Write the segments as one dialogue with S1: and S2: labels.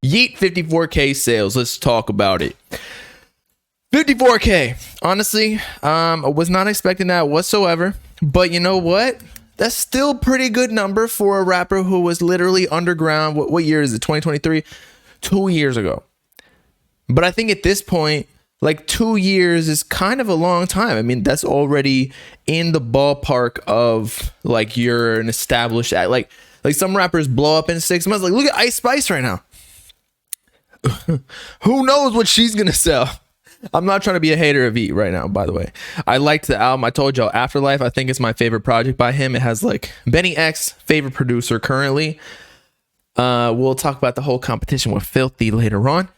S1: Yeat 54K sales. Let's talk about it. 54K. Honestly, I was not expecting that whatsoever. But you know what? That's still a pretty good number for a rapper who was literally underground. What year is it? 2023? 2 years ago. But I think at this point, like 2 years is kind of a long time. I mean, that's already in the ballpark of like you're an established act. Like some rappers blow up in 6 months. Like look at Ice Spice right now. Who knows what she's gonna sell? I'm not trying to be a hater of Yeat right now, by the way. I liked the album. I told y'all Afterlife, I think it's my favorite project by him. It has like Benny X, favorite producer currently. We'll talk about the whole competition with Filthy later on.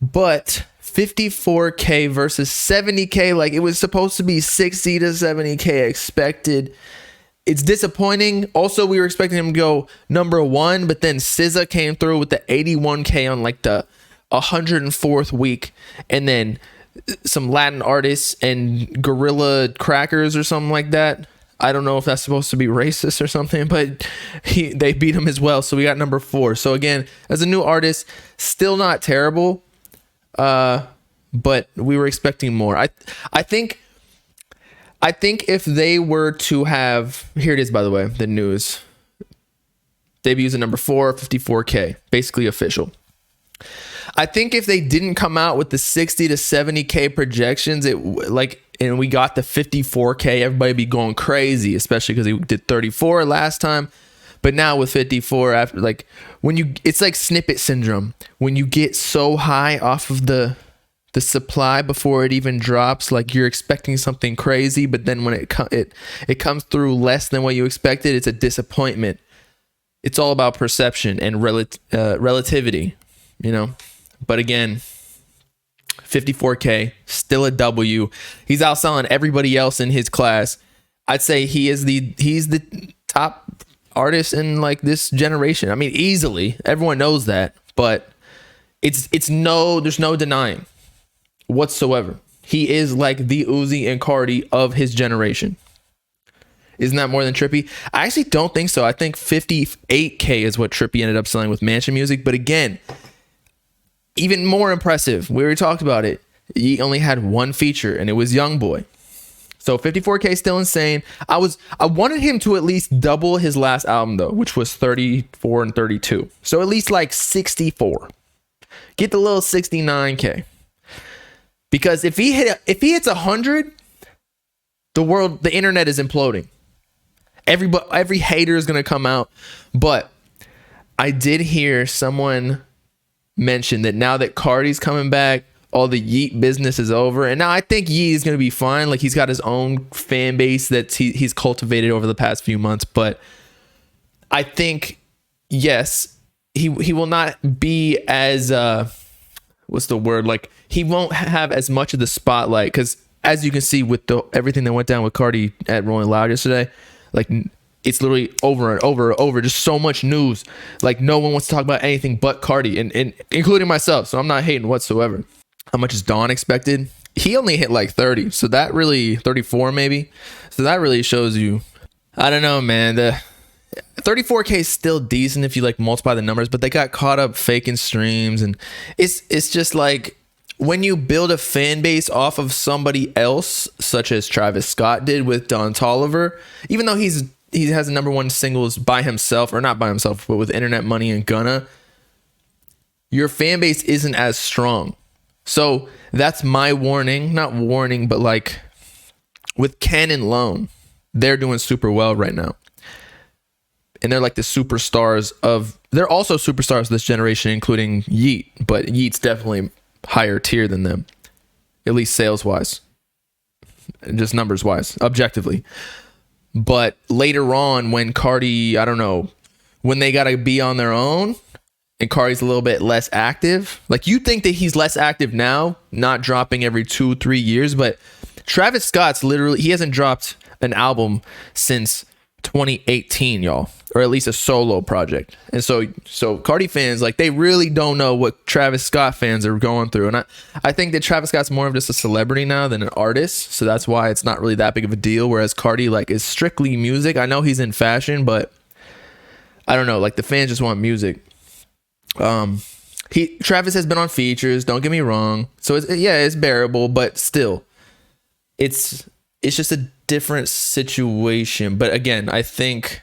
S1: But 54K versus 70K, like it was supposed to be 60 to 70K expected. It's disappointing. Also, we were expecting him to go number 1, but then SZA came through with the 81K on like the 104th week, and then some Latin artists and Gorilla Crackers or something like that. I don't know if that's supposed to be racist or something, but they beat him as well. So we got number 4. So again, as a new artist, still not terrible, but we were expecting more. I think if they were to have, here it is, by the way, the news. Debuts at number 4, 54K, basically official. I think if they didn't come out with the 60 to 70K projections, and we got the 54K, everybody be going crazy, especially because he did 34 last time. But now with 54, after like it's like snippet syndrome. When you get so high off of the supply before it even drops, like you're expecting something crazy, but then when it comes through less than what you expected, it's a disappointment. It's all about perception and relativity, you know. But again, 54K, still a W. He's outselling everybody else in his class. I'd say he's the top artist in like this generation. I mean, easily. Everyone knows that, but there's no denying whatsoever. He is like the Uzi and Cardi of his generation. Isn't that more than Trippy? I actually don't think so. I think 58K is what Trippy ended up selling with Mansion Music. But again, even more impressive. We already talked about it. He only had one feature, and it was Youngboy. So 54K is still insane. I wanted him to at least double his last album though, which was 34 and 32. So at least like 64. Get the little 69K. Because if he hits 100, the internet is imploding. Every hater is gonna come out. But I did hear someone mention that now that Cardi's coming back, all the Yeat business is over, and now I think Yeat is gonna be fine. Like he's got his own fan base that he's cultivated over the past few months. But I think yes, he will not be as what's the word? Like he won't have as much of the spotlight, because as you can see with everything that went down with Cardi at Rolling Loud yesterday, like it's literally over and over and over, just so much news. Like no one wants to talk about anything but Cardi, and including myself. So I'm not hating whatsoever. How much is Dawn expected? He only hit like 30, so that really 34 maybe. So that really shows you. I don't know, man. The 34K is still decent if you like multiply the numbers, but they got caught up faking streams, and it's just like when you build a fan base off of somebody else, such as Travis Scott did with Don Toliver, even though he has the number 1 singles by himself, or not by himself, but with Internet Money and Gunna, your fan base isn't as strong. So that's my warning. Not warning, but like with Ken and Lone, they're doing super well right now. And they're like the superstars they're also superstars of this generation, including Yeat, but Yeat's definitely higher tier than them, at least sales wise, just numbers wise, objectively. But later on, when Cardi, I don't know, when they got to be on their own and Cardi's a little bit less active, like you think that he's less active now, not dropping every 2-3 years, but Travis Scott's literally, he hasn't dropped an album since 2018, y'all, or at least a solo project. And so Cardi fans, like, they really don't know what Travis Scott fans are going through. And I think that Travis Scott's more of just a celebrity now than an artist, so that's why it's not really that big of a deal, whereas Cardi, like, is strictly music. I know he's in fashion, but I don't know, like, the fans just want music. Travis has been on features, don't get me wrong. So it's bearable, but still it's just a different situation. But again, I think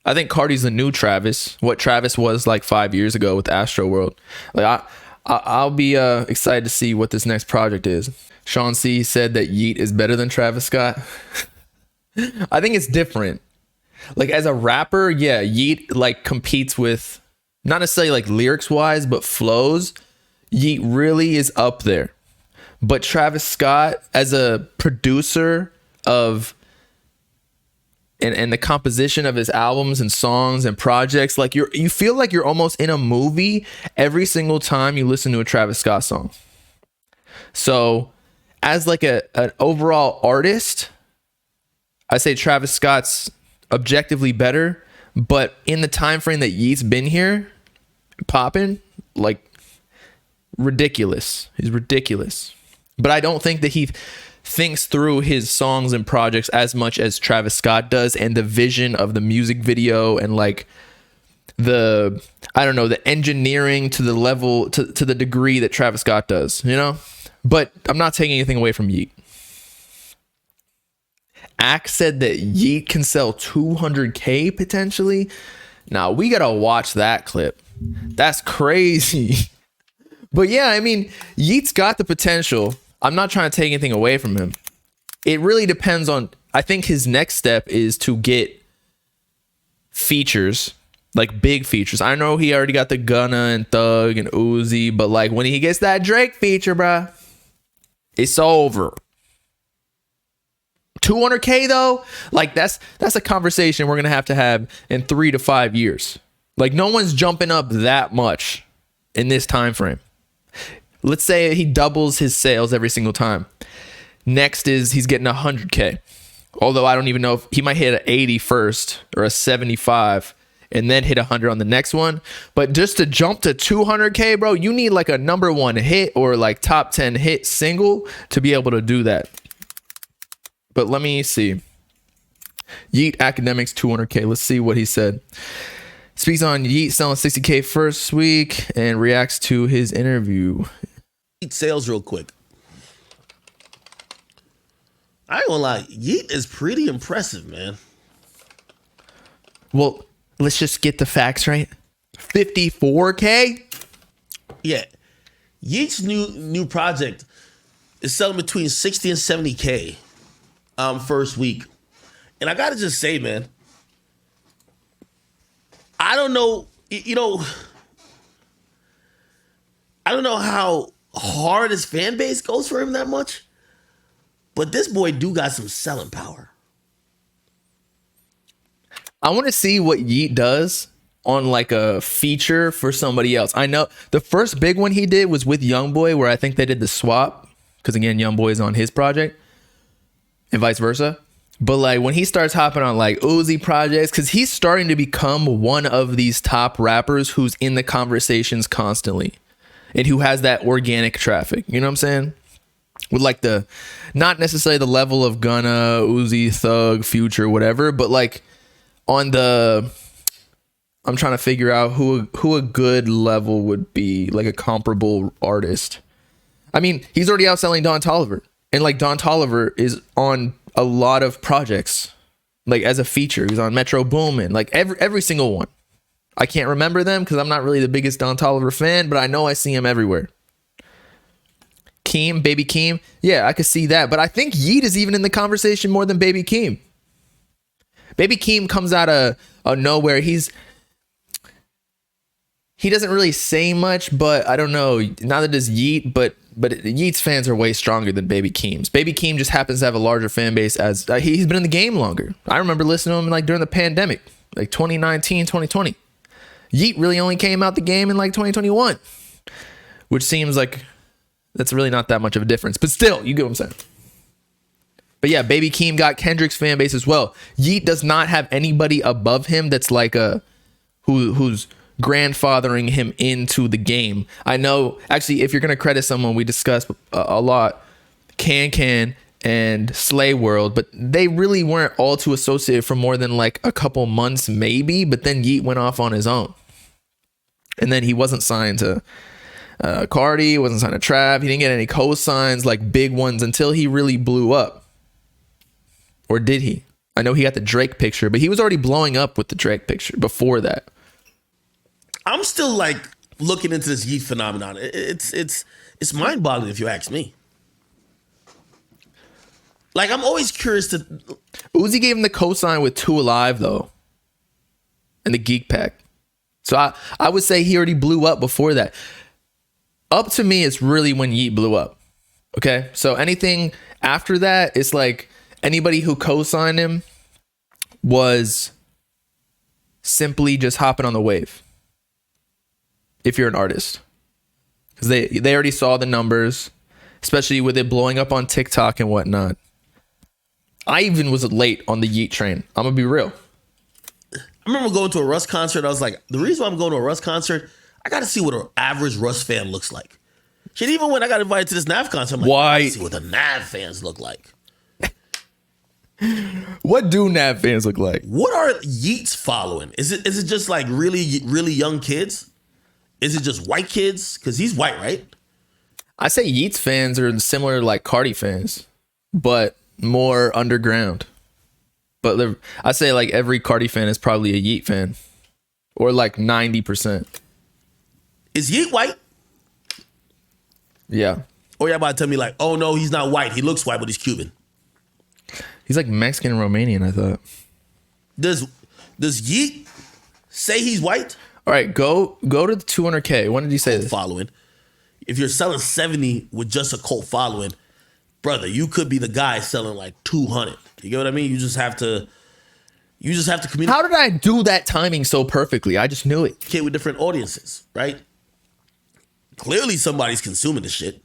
S1: Cardi's the new Travis, what Travis was like 5 years ago with Astro World. Like I'll be excited to see what this next project is. Sean C said that Yeat is better than Travis Scott. I think it's different. Like as a rapper, yeah, Yeat like competes with, not necessarily like lyrics wise, but flows. Yeat really is up there. But Travis Scott as a producer of and the composition of his albums and songs and projects, like you feel like you're almost in a movie every single time you listen to a Travis Scott song. So as like an overall artist, I say Travis Scott's objectively better, but in the time frame that Yeat's been here popping, like ridiculous. He's ridiculous. But I don't think that he thinks through his songs and projects as much as Travis Scott does, and the vision of the music video and like the engineering to the level to the degree that Travis Scott does, you know? But I'm not taking anything away from Yeat. Axe said that Yeat can sell 200K potentially. Now we gotta watch that clip. That's crazy. But yeah, I mean, Yeat's got the potential. I'm not trying to take anything away from him. It really depends on, I think his next step is to get features, like big features. I know he already got the Gunna and Thug and Uzi, but like when he gets that Drake feature, bruh, it's over. 200K though, like that's a conversation we're gonna have in 3 to 5 years. Like no one's jumping up that much in this time frame. Let's say he doubles his sales every single time. Next is he's getting 100K. Although I don't even know if he might hit an 80 first or a 75 and then hit 100 on the next one. But just to jump to 200K, bro, you need like a number one hit or like top 10 hit single to be able to do that. But let me see. Yeat Academics 200K. Let's see what he said. Speaks on Yeat selling 60K first week and reacts to his interview.
S2: Yeat sales real quick. I ain't gonna lie, Yeat is pretty impressive, man.
S1: Well, let's just get the facts right. 54K?
S2: Yeah. Yeat's new project is selling between 60 and 70K first week. And I gotta just say, man, I don't know, I don't know how hard his fan base goes for him that much, but this boy do got some selling power.
S1: I want to see what Yeat does on like a feature for somebody else. I know the first big one he did was with Youngboy, where I think they did the swap, because again, Youngboy is on his project and vice versa. But like when he starts hopping on like Uzi projects, because he's starting to become one of these top rappers who's in the conversations constantly and who has that organic traffic. You know what I'm saying? With like the, not necessarily the level of Gunna, Uzi, Thug, Future, whatever, but like on the, I'm trying to figure out who a good level would be, like a comparable artist. I mean, he's already outselling Don Toliver, and like Don Toliver is on a lot of projects, like as a feature. He's on Metro Boomin, like every single one. I can't remember them because I'm not really the biggest Don Toliver fan, but I know I see him everywhere. Keem, Baby Keem, yeah, I could see that, but I think Yeat is even in the conversation more than Baby Keem. Baby Keem comes out of nowhere. He doesn't really say much, but I don't know. Neither does Yeat, but Yeat's fans are way stronger than Baby Keem's. Baby Keem just happens to have a larger fan base, as he's been in the game longer. I remember listening to him like during the pandemic, like 2019, 2020. Yeat really only came out the game in like 2021, which seems like that's really not that much of a difference. But still, you get what I'm saying. But yeah, Baby Keem got Kendrick's fan base as well. Yeat does not have anybody above him that's like who's grandfathering him into the game. I know, actually, if you're going to credit someone, we discussed a lot, Can and Slay World, but they really weren't all too associated for more than like a couple months maybe, but then Yeat went off on his own. And then he wasn't signed to Cardi, wasn't signed to Trav. He didn't get any co-signs, like big ones, until he really blew up. Or did he? I know he got the Drake picture, but he was already blowing up with the Drake picture before that.
S2: I'm still like looking into this Yeat phenomenon. It's mind-boggling if you ask me. Like, I'm always curious to...
S1: Uzi gave him the cosign with 2 Alive, though. And the Geek Pack. So I would say he already blew up before that. Up to me, it's really when Yeat blew up. Okay? So anything after that, it's like anybody who co-signed him was simply just hopping on the wave. If you're an artist. Because they already saw the numbers, especially with it blowing up on TikTok and whatnot. I even was late on the Yeat train. I'm going to be real.
S2: I remember going to a Russ concert. I was like, the reason why I'm going to a Russ concert, I got to see what an average Russ fan looks like. Shit, even when I got invited to this Nav concert, I'm like,
S1: why?
S2: I gotta see what the Nav fans look like.
S1: What do Nav fans look like?
S2: What are Yeats following? Is it just like really, really young kids? Is it just white kids? Because he's white, right?
S1: I say Yeats fans are similar to like Cardi fans, but more underground. But I say like every Cardi fan is probably a Yeat fan, or like 90%.
S2: Is Yeat white?
S1: Yeah.
S2: Or y'all about to tell me like, oh no, he's not white. He looks white, but he's Cuban.
S1: He's like Mexican and Romanian, I thought.
S2: Does Yeat say he's white?
S1: All right, go to the 200K. When did he say
S2: Cult
S1: this?
S2: following. If you're selling 70 with just a cult following, brother, you could be the guy selling like 200. You get what I mean? You just have to communicate.
S1: How did I do that timing so perfectly? I just knew it.
S2: With different audiences, right? Clearly somebody's consuming this shit.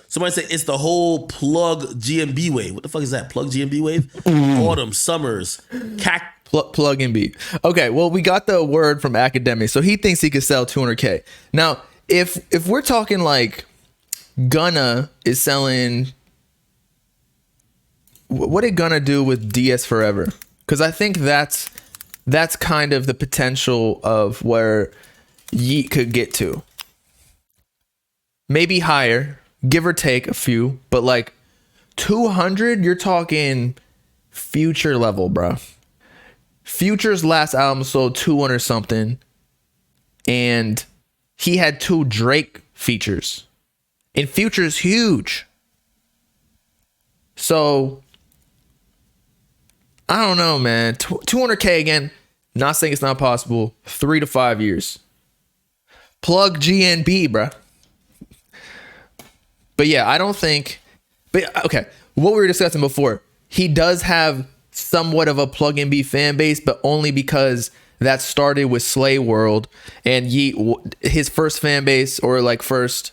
S2: Somebody say it's the whole plug GMB wave. What the fuck is that? Plug GMB wave? Autumn, summers,
S1: Plug and beat. Okay, well, we got the word from Academic, so he thinks he could sell 200K. Now, if we're talking like Gunna is selling, what did Gunna do with DS Forever? Because I think that's kind of the potential of where Yeat could get to. Maybe higher, give or take a few, but like 200, you're talking Future level, bro. Future's last album sold 200 something, and he had 2 Drake features, and Future's huge. So I don't know, man. 200K again. Not saying it's not possible. 3 to 5 years. Plug GNB, bro. But yeah, I don't think. But okay, what we were discussing before, he does have somewhat of a Plug and Be fan base, but only because that started with Slay World, and his first fan base, or like first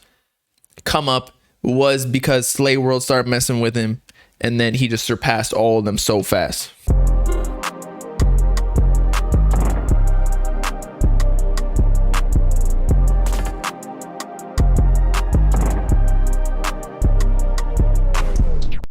S1: come up, was because Slay World started messing with him, and then he just surpassed all of them so fast.